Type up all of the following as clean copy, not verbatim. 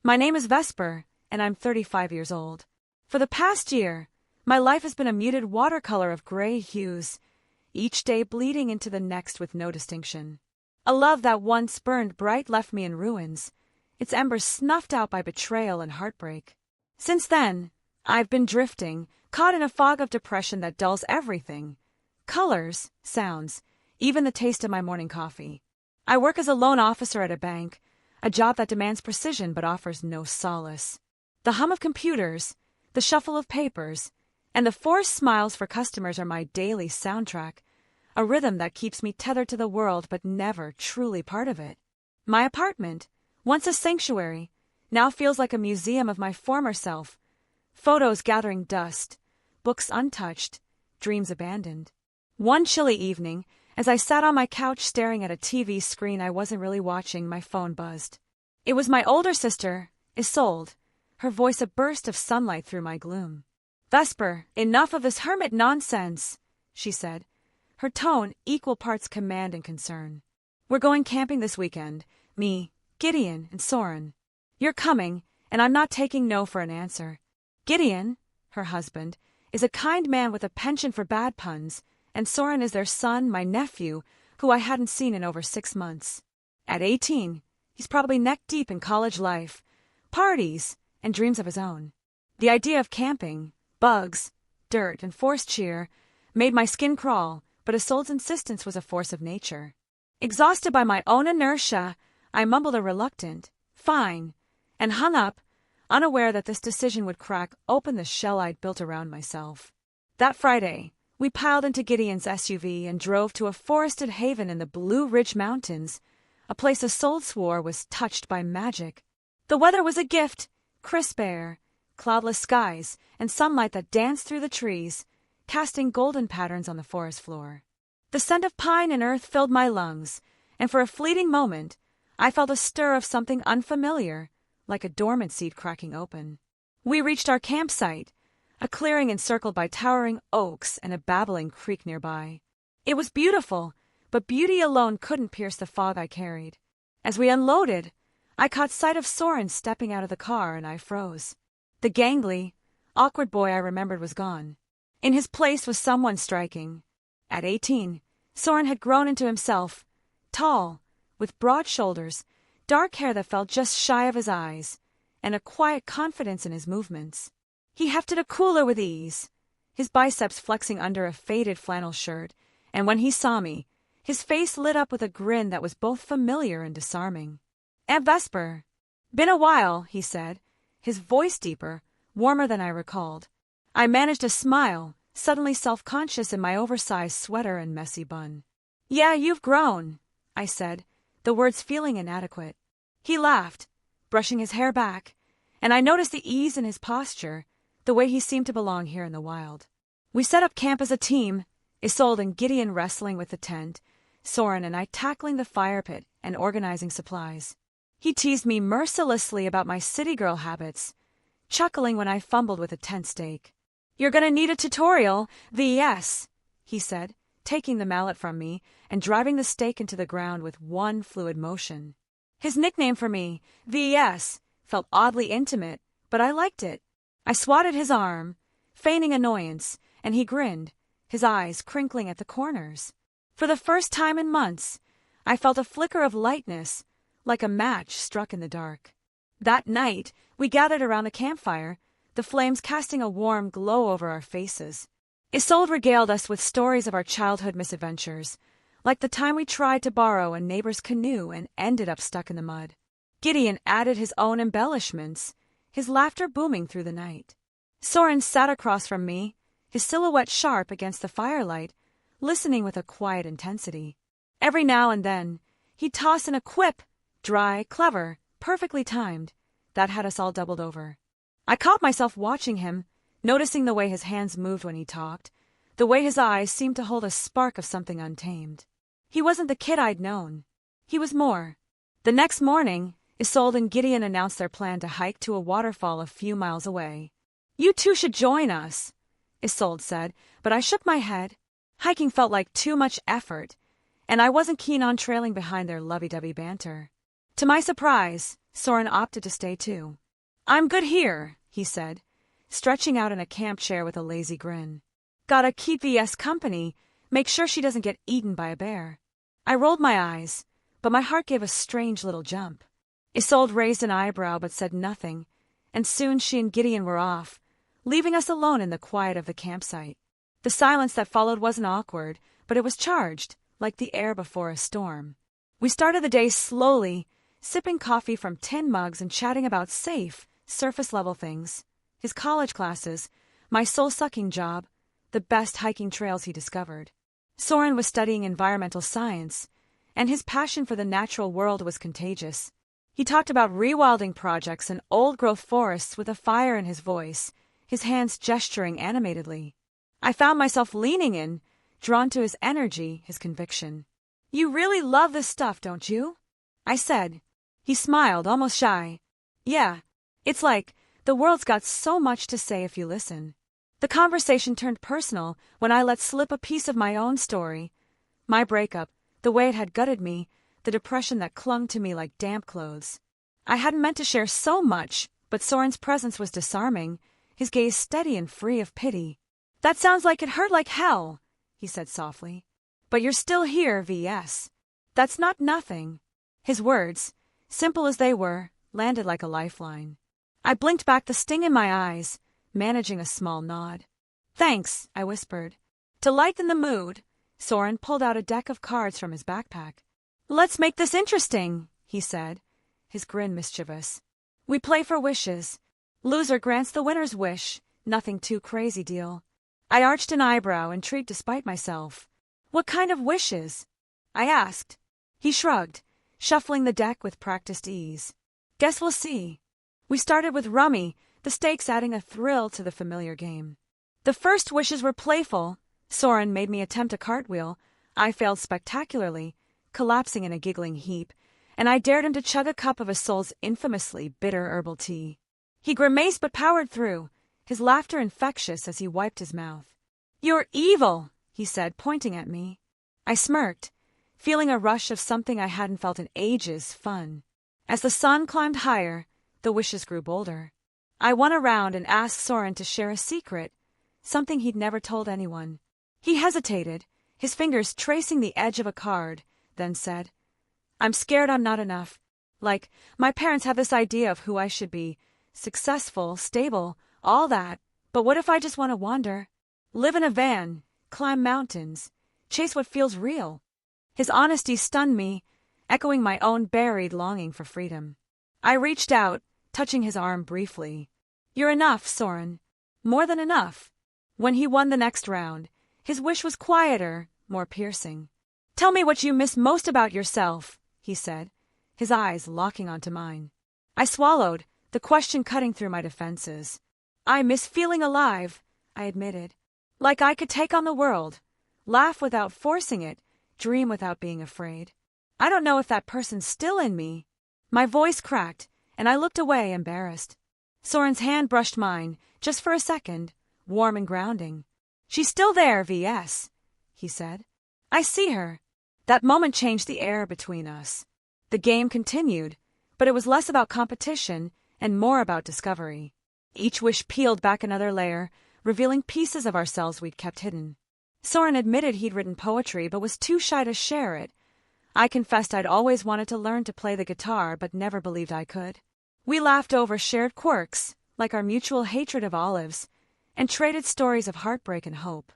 My name is Vesper, and I'm 35 years old. For the past year, my life has been a muted watercolor of gray hues, each day bleeding into the next with no distinction. A love that once burned bright left me in ruins, its embers snuffed out by betrayal and heartbreak. Since then, I've been drifting, caught in a fog of depression that dulls everything. Colors, sounds, even the taste of my morning coffee. I work as a loan officer at a bank, a job that demands precision but offers no solace. The hum of computers, the shuffle of papers, and the forced smiles for customers are my daily soundtrack, a rhythm that keeps me tethered to the world but never truly part of it. My apartment, once a sanctuary, now feels like a museum of my former self. Photos gathering dust, books untouched, dreams abandoned. One chilly evening, as I sat on my couch staring at a TV screen I wasn't really watching, my phone buzzed. It was my older sister, Isolde, her voice a burst of sunlight through my gloom. "Vesper, enough of this hermit nonsense," she said, her tone equal parts command and concern. "We're going camping this weekend, me, Gideon, and Saurin. You're coming, and I'm not taking no for an answer." Gideon, her husband, is a kind man with a penchant for bad puns, and Saurin is their son, my nephew, who I hadn't seen in over 6 months. At 18, he's probably neck-deep in college life, parties, and dreams of his own. The idea of camping, bugs, dirt, and forced cheer made my skin crawl, but Isolde's insistence was a force of nature. Exhausted by my own inertia, I mumbled a reluctant, "Fine," and hung up, unaware that this decision would crack open the shell I'd built around myself. That Friday, we piled into Gideon's SUV and drove to a forested haven in the Blue Ridge Mountains, a place Isolde swore was touched by magic. The weather was a gift, crisp air, cloudless skies, and sunlight that danced through the trees, casting golden patterns on the forest floor. The scent of pine and earth filled my lungs, and for a fleeting moment, I felt a stir of something unfamiliar, like a dormant seed cracking open. We reached our campsite, a clearing encircled by towering oaks and a babbling creek nearby. It was beautiful, but beauty alone couldn't pierce the fog I carried. As we unloaded, I caught sight of Saurin stepping out of the car, and I froze. The gangly, awkward boy I remembered was gone. In his place was someone striking. At 18, Saurin had grown into himself, tall, with broad shoulders, dark hair that fell just shy of his eyes, and a quiet confidence in his movements. He hefted a cooler with ease, his biceps flexing under a faded flannel shirt, and when he saw me, his face lit up with a grin that was both familiar and disarming. "Aunt Vesper." "Been a while," he said, his voice deeper, warmer than I recalled. I managed a smile, suddenly self-conscious in my oversized sweater and messy bun. "Yeah, you've grown," I said, the words feeling inadequate. He laughed, brushing his hair back, and I noticed the ease in his posture, the way he seemed to belong here in the wild. We set up camp as a team, Isolde and Gideon wrestling with the tent, Saurin and I tackling the fire pit and organizing supplies. He teased me mercilessly about my city girl habits, chuckling when I fumbled with a tent stake. "You're gonna need a tutorial, VS," he said, taking the mallet from me and driving the stake into the ground with one fluid motion. His nickname for me, VS, felt oddly intimate, but I liked it. I swatted his arm, feigning annoyance, and he grinned, his eyes crinkling at the corners. For the first time in months, I felt a flicker of lightness, like a match struck in the dark. That night, we gathered around the campfire, the flames casting a warm glow over our faces. Isolde regaled us with stories of our childhood misadventures, like the time we tried to borrow a neighbor's canoe and ended up stuck in the mud. Gideon added his own embellishments, his laughter booming through the night. Saurin sat across from me, his silhouette sharp against the firelight, listening with a quiet intensity. Every now and then, he'd toss in a quip, dry, clever, perfectly timed, that had us all doubled over. I caught myself watching him, noticing the way his hands moved when he talked, the way his eyes seemed to hold a spark of something untamed. He wasn't the kid I'd known. He was more. The next morning, Isolde and Gideon announced their plan to hike to a waterfall a few miles away. "You two should join us," Isolde said, but I shook my head. Hiking felt like too much effort, and I wasn't keen on trailing behind their lovey-dovey banter. To my surprise, Saurin opted to stay too. I'm good here, he said, stretching out in a camp chair with a lazy grin. Gotta keep VS company, make sure she doesn't get eaten by a bear. I rolled my eyes, but my heart gave a strange little jump. Isolde raised an eyebrow but said nothing, and soon she and Gideon were off, leaving us alone in the quiet of the campsite. The silence that followed wasn't awkward, but it was charged, like the air before a storm. We started the day slowly, sipping coffee from tin mugs and chatting about safe, surface-level things. His college classes, my soul-sucking job, the best hiking trails he discovered. Saurin was studying environmental science, and his passion for the natural world was contagious. He talked about rewilding projects and old-growth forests with a fire in his voice, his hands gesturing animatedly. I found myself leaning in, drawn to his energy, his conviction. You really love this stuff, don't you? I said. He smiled, almost shy. Yeah, it's like, the world's got so much to say if you listen. The conversation turned personal when I let slip a piece of my own story. My breakup, the way it had gutted me, the depression that clung to me like damp clothes. I hadn't meant to share so much, but Saurin's presence was disarming, his gaze steady and free of pity. That sounds like it hurt like hell, he said softly. But you're still here, VS. That's not nothing. His words, simple as they were, landed like a lifeline. I blinked back the sting in my eyes, managing a small nod. Thanks, I whispered. To lighten the mood, Saurin pulled out a deck of cards from his backpack. Let's make this interesting, he said, his grin mischievous. We play for wishes. Loser grants the winner's wish. Nothing too crazy deal. I arched an eyebrow, intrigued despite myself. What kind of wishes? I asked. He shrugged, shuffling the deck with practiced ease. Guess we'll see. We started with rummy, the stakes adding a thrill to the familiar game. The first wishes were playful. Saurin made me attempt a cartwheel. I failed spectacularly, collapsing in a giggling heap, and I dared him to chug a cup of Isolde's infamously bitter herbal tea. He grimaced but powered through, his laughter infectious as he wiped his mouth. You're evil, he said, pointing at me. I smirked, feeling a rush of something I hadn't felt in ages, fun. As the sun climbed higher, the wishes grew bolder. I won a round and asked Saurin to share a secret, something he'd never told anyone. He hesitated, his fingers tracing the edge of a card, then said, I'm scared I'm not enough. Like, my parents have this idea of who I should be. Successful, stable, all that. But what if I just want to wander? Live in a van, climb mountains, chase what feels real. His honesty stunned me, echoing my own buried longing for freedom. I reached out, touching his arm briefly. You're enough, Saurin. More than enough. When he won the next round, his wish was quieter, more piercing. Tell me what you miss most about yourself, he said, his eyes locking onto mine. I swallowed, the question cutting through my defenses. I miss feeling alive, I admitted. Like I could take on the world, laugh without forcing it, dream without being afraid. I don't know if that person's still in me. My voice cracked, and I looked away, embarrassed. Saurin's hand brushed mine, just for a second, warm and grounding. She's still there, VS, he said. I see her. That moment changed the air between us. The game continued, but it was less about competition and more about discovery. Each wish peeled back another layer, revealing pieces of ourselves we'd kept hidden. Saurin admitted he'd written poetry but was too shy to share it. I confessed I'd always wanted to learn to play the guitar but never believed I could. We laughed over shared quirks, like our mutual hatred of olives, and traded stories of heartbreak and hope.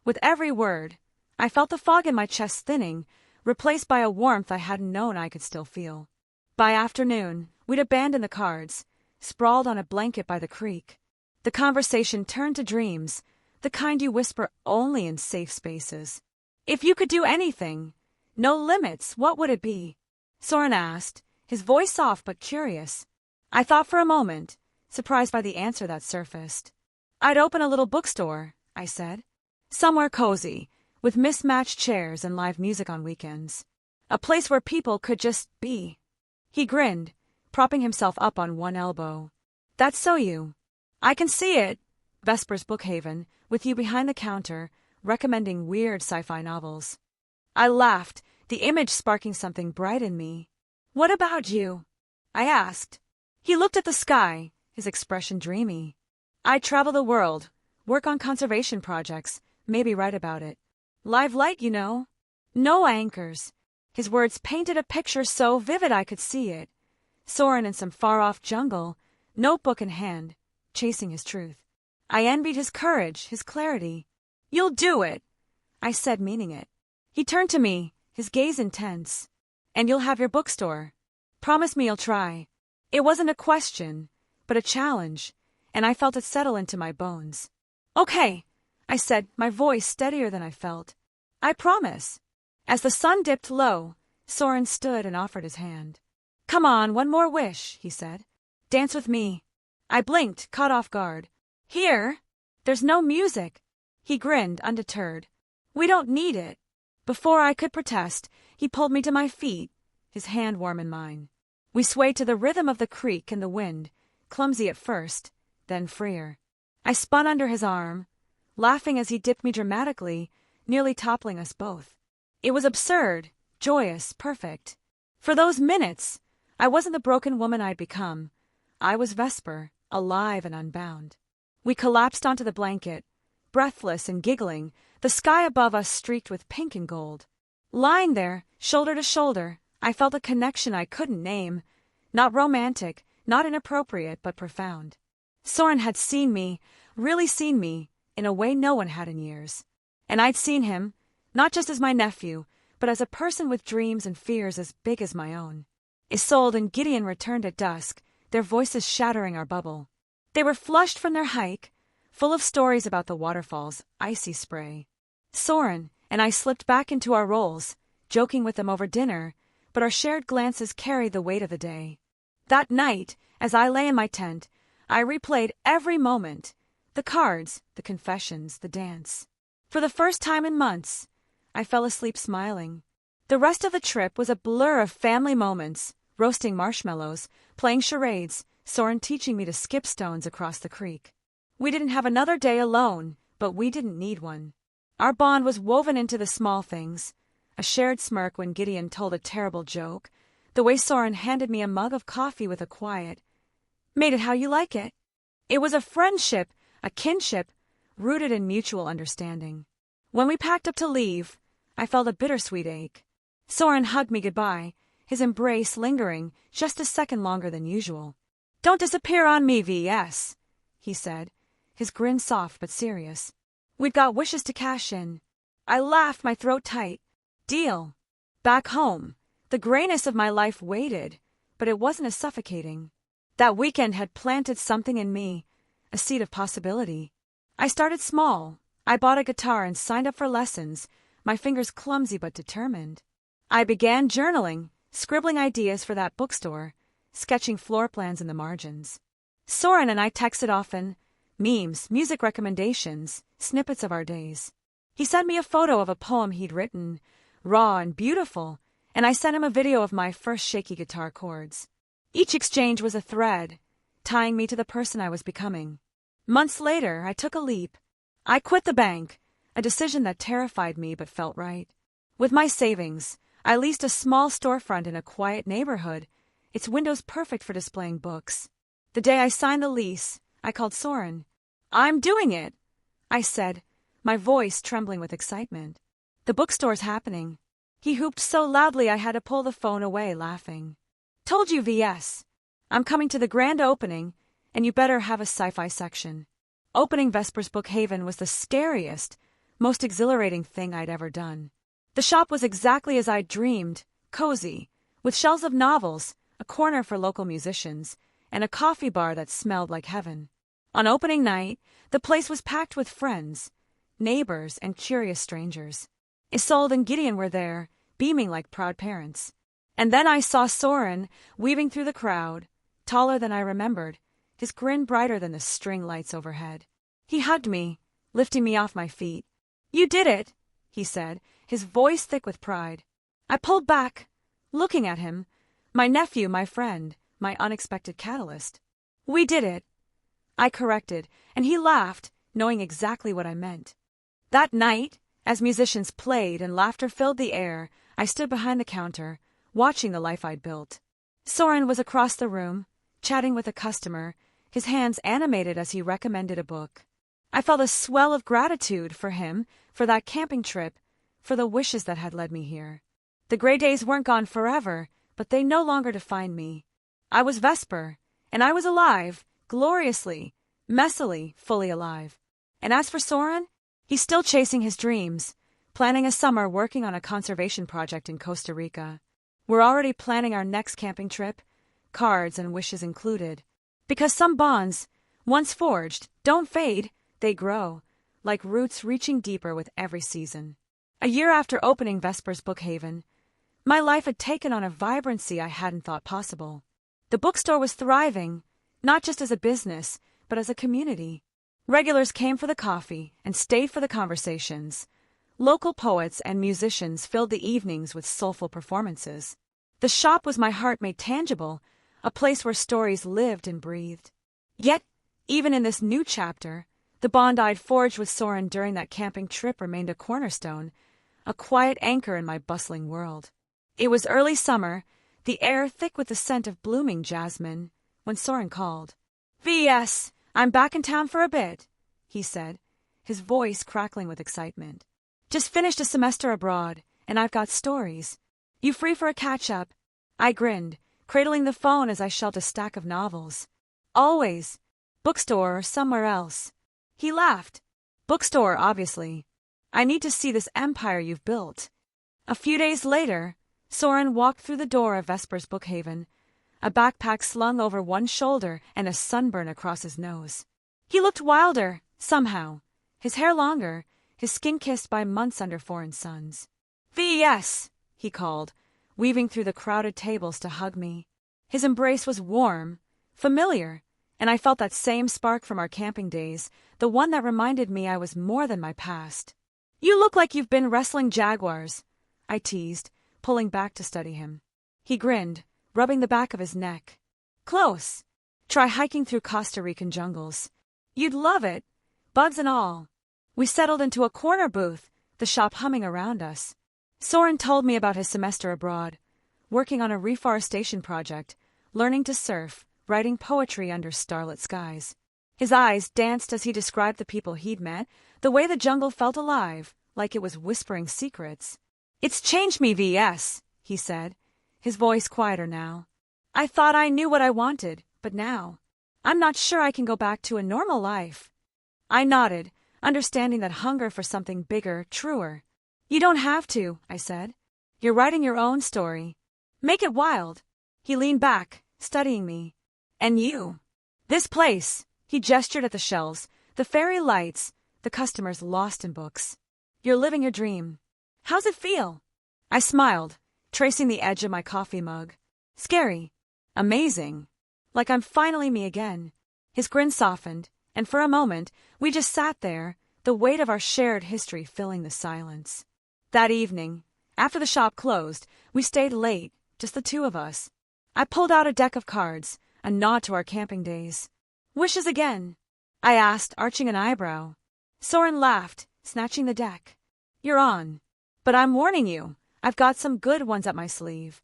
With every word, I felt the fog in my chest thinning, replaced by a warmth I hadn't known I could still feel. By afternoon, we'd abandoned the cards, sprawled on a blanket by the creek. The conversation turned to dreams, the kind you whisper only in safe spaces. If you could do anything, no limits, what would it be? Saurin asked, his voice soft but curious. I thought for a moment, surprised by the answer that surfaced. I'd open a little bookstore, I said. Somewhere cozy, with mismatched chairs and live music on weekends. A place where people could just be. He grinned, propping himself up on one elbow. That's so you. I can see it. Vesper's Bookhaven, with you behind the counter, recommending weird sci-fi novels. I laughed, the image sparking something bright in me. What about you? I asked. He looked at the sky, his expression dreamy. I'd travel the world, work on conservation projects, maybe write about it. Live light, you know. No anchors. His words painted a picture so vivid I could see it. Saurin in some far-off jungle, notebook in hand, chasing his truth. I envied his courage, his clarity. You'll do it, I said, meaning it. He turned to me, his gaze intense. And you'll have your bookstore. Promise me you'll try. It wasn't a question, but a challenge, and I felt it settle into my bones. Okay, I said, my voice steadier than I felt. I promise. As the sun dipped low, Saurin stood and offered his hand. Come on, one more wish, he said. Dance with me. I blinked, caught off guard. Here? There's no music. He grinned, undeterred. We don't need it. Before I could protest, he pulled me to my feet, his hand warm in mine. We swayed to the rhythm of the creek and the wind, clumsy at first, then freer. I spun under his arm, laughing as he dipped me dramatically, nearly toppling us both. It was absurd, joyous, perfect. For those minutes, I wasn't the broken woman I'd become. I was Vesper, alive and unbound. We collapsed onto the blanket, breathless and giggling, the sky above us streaked with pink and gold. Lying there, shoulder to shoulder, I felt a connection I couldn't name. Not romantic, not inappropriate, but profound. Saurin had seen me, really seen me, in a way no one had in years. And I'd seen him, not just as my nephew, but as a person with dreams and fears as big as my own. Isolde and Gideon returned at dusk, their voices shattering our bubble. They were flushed from their hike, full of stories about the waterfall's icy spray. Saurin and I slipped back into our roles, joking with them over dinner, but our shared glances carried the weight of the day. That night, as I lay in my tent, I replayed every moment, the cards, the confessions, the dance. For the first time in months, I fell asleep smiling. The rest of the trip was a blur of family moments, roasting marshmallows, playing charades, Saurin teaching me to skip stones across the creek. We didn't have another day alone, but we didn't need one. Our bond was woven into the small things. A shared smirk when Gideon told a terrible joke, the way Saurin handed me a mug of coffee with a quiet, "Made it how you like it." It was a friendship, a kinship, rooted in mutual understanding. When we packed up to leave, I felt a bittersweet ache. Saurin hugged me goodbye, his embrace lingering just a second longer than usual. "Don't disappear on me, VS," he said, his grin soft but serious. "We'd got wishes to cash in." I laughed, my throat tight. Deal. Back home, the grayness of my life waited, but it wasn't as suffocating. That weekend had planted something in me, a seed of possibility. I started small. I bought a guitar and signed up for lessons, my fingers clumsy but determined. I began journaling, scribbling ideas for that bookstore, sketching floor plans in the margins. Saurin and I texted often, memes, music recommendations, snippets of our days. He sent me a photo of a poem he'd written, raw and beautiful, and I sent him a video of my first shaky guitar chords. Each exchange was a thread, tying me to the person I was becoming. Months later, I took a leap. I quit the bank, a decision that terrified me but felt right. With my savings, I leased a small storefront in a quiet neighborhood, its windows perfect for displaying books. The day I signed the lease, I called Saurin. "I'm doing it," I said, my voice trembling with excitement. "The bookstore's happening." He whooped so loudly I had to pull the phone away, laughing. "Told you, VS. I'm coming to the grand opening, and you better have a sci-fi section." Opening Vesper's Book Haven was the scariest, most exhilarating thing I'd ever done. The shop was exactly as I'd dreamed, cozy, with shelves of novels, a corner for local musicians, and a coffee bar that smelled like heaven. On opening night, the place was packed with friends, neighbors, and curious strangers. Isolde and Gideon were there, beaming like proud parents. And then I saw Saurin weaving through the crowd, taller than I remembered, his grin brighter than the string lights overhead. He hugged me, lifting me off my feet. "You did it," he said, his voice thick with pride. I pulled back, looking at him, my nephew, my friend, my unexpected catalyst. "We did it," I corrected, and he laughed, knowing exactly what I meant. That night, as musicians played and laughter filled the air, I stood behind the counter, watching the life I'd built. Saurin was across the room, chatting with a customer, his hands animated as he recommended a book. I felt a swell of gratitude for him, for that camping trip, for the wishes that had led me here. The gray days weren't gone forever, but they no longer defined me. I was Vesper, and I was alive, gloriously, messily, fully alive. And as for Saurin, he's still chasing his dreams, planning a summer working on a conservation project in Costa Rica. We're already planning our next camping trip, cards and wishes included. Because some bonds, once forged, don't fade, they grow, like roots reaching deeper with every season. A year after opening Vesper's Bookhaven, my life had taken on a vibrancy I hadn't thought possible. The bookstore was thriving, not just as a business, but as a community. Regulars came for the coffee and stayed for the conversations. Local poets and musicians filled the evenings with soulful performances. The shop was my heart made tangible, a place where stories lived and breathed. Yet, even in this new chapter, the bond I'd forged with Saurin during that camping trip remained a cornerstone, a quiet anchor in my bustling world. It was early summer, the air thick with the scent of blooming jasmine, when Saurin called. "V.S., I'm back in town for a bit," he said, his voice crackling with excitement. "Just finished a semester abroad, and I've got stories. You free for a catch-up?" I grinned, cradling the phone as I shelved a stack of novels. "Always. Bookstore or somewhere else." He laughed. "Bookstore, obviously. I need to see this empire you've built." A few days later, Saurin walked through the door of Vesper's Bookhaven, a backpack slung over one shoulder and a sunburn across his nose. He looked wilder, somehow, his hair longer, his skin kissed by months under foreign suns. "V.S.," he called, weaving through the crowded tables to hug me. His embrace was warm, familiar, and I felt that same spark from our camping days, the one that reminded me I was more than my past. "You look like you've been wrestling jaguars," I teased, pulling back to study him. He grinned, rubbing the back of his neck. "Close. Try hiking through Costa Rican jungles. You'd love it, bugs and all." We settled into a corner booth, the shop humming around us. Saurin told me about his semester abroad, working on a reforestation project, learning to surf, writing poetry under starlit skies. His eyes danced as he described the people he'd met, the way the jungle felt alive, like it was whispering secrets. "It's changed me, V.S., he said, his voice quieter now. "I thought I knew what I wanted, but now, I'm not sure I can go back to a normal life." I nodded, understanding that hunger for something bigger, truer. "You don't have to," I said. "You're writing your own story. Make it wild." He leaned back, studying me. "And you? This place," he gestured at the shelves, the fairy lights, the customers lost in books. "You're living your dream. How's it feel?" I smiled, tracing the edge of my coffee mug. "Scary. Amazing. Like I'm finally me again." His grin softened, and for a moment, we just sat there, the weight of our shared history filling the silence. That evening, after the shop closed, we stayed late, just the two of us. I pulled out a deck of cards, a nod to our camping days. "Wishes again?" I asked, arching an eyebrow. Saurin laughed, snatching the deck. "You're on. But I'm warning you, I've got some good ones up my sleeve."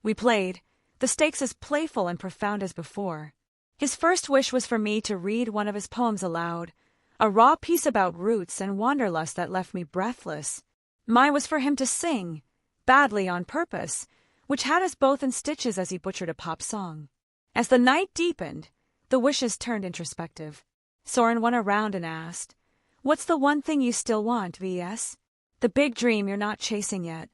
We played, the stakes as playful and profound as before. His first wish was for me to read one of his poems aloud, a raw piece about roots and wanderlust that left me breathless. Mine was for him to sing, badly on purpose, which had us both in stitches as he butchered a pop song. As the night deepened, the wishes turned introspective. Saurin went around and asked, "What's the one thing you still want, V.S.? The big dream you're not chasing yet?"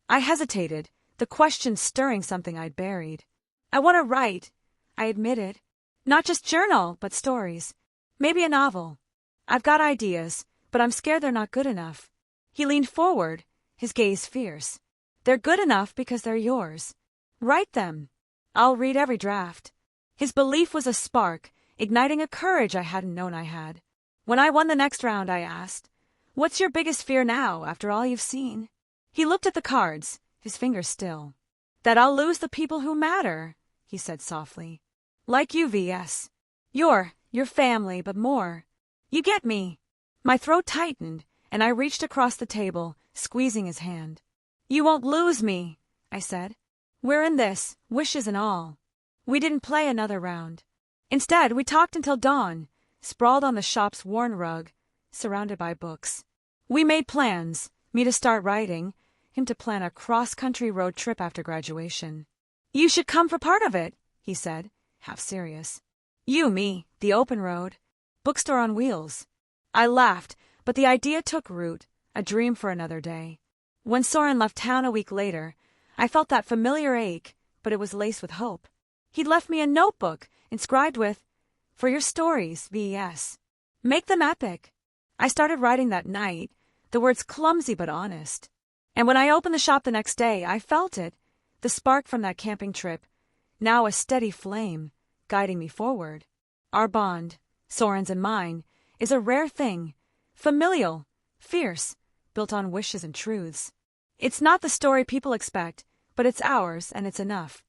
I hesitated, the question stirring something I'd buried. "I want to write," I admitted. "Not just journal, but stories. Maybe a novel. I've got ideas, but I'm scared they're not good enough." He leaned forward, his gaze fierce. "They're good enough because they're yours. Write them. I'll read every draft." His belief was a spark, igniting a courage I hadn't known I had. When I won the next round, I asked, "What's your biggest fear now, after all you've seen?" He looked at the cards, his fingers still. "That I'll lose the people who matter," he said softly. "Like you, V.S. Your family, but more. You get me." My throat tightened, and I reached across the table, squeezing his hand. "You won't lose me," I said. We're in this, wishes and all. We didn't play another round. Instead, we talked until dawn, sprawled on the shop's worn rug, surrounded by books. We made plans, me to start writing, him to plan a cross-country road trip after graduation. You should come for part of it, he said, half serious. You, me, the open road, bookstore on wheels. I laughed, but the idea took root, a dream for another day. When Saurin left town a week later, I felt that familiar ache, but it was laced with hope. He'd left me a notebook, inscribed with, "For your stories, V.S. Make them epic." I started writing that night, the words clumsy but honest. And when I opened the shop the next day, I felt it, the spark from that camping trip, now a steady flame, guiding me forward. Our bond, Saurin's and mine, is a rare thing, familial, fierce, built on wishes and truths. It's not the story people expect, but it's ours and it's enough.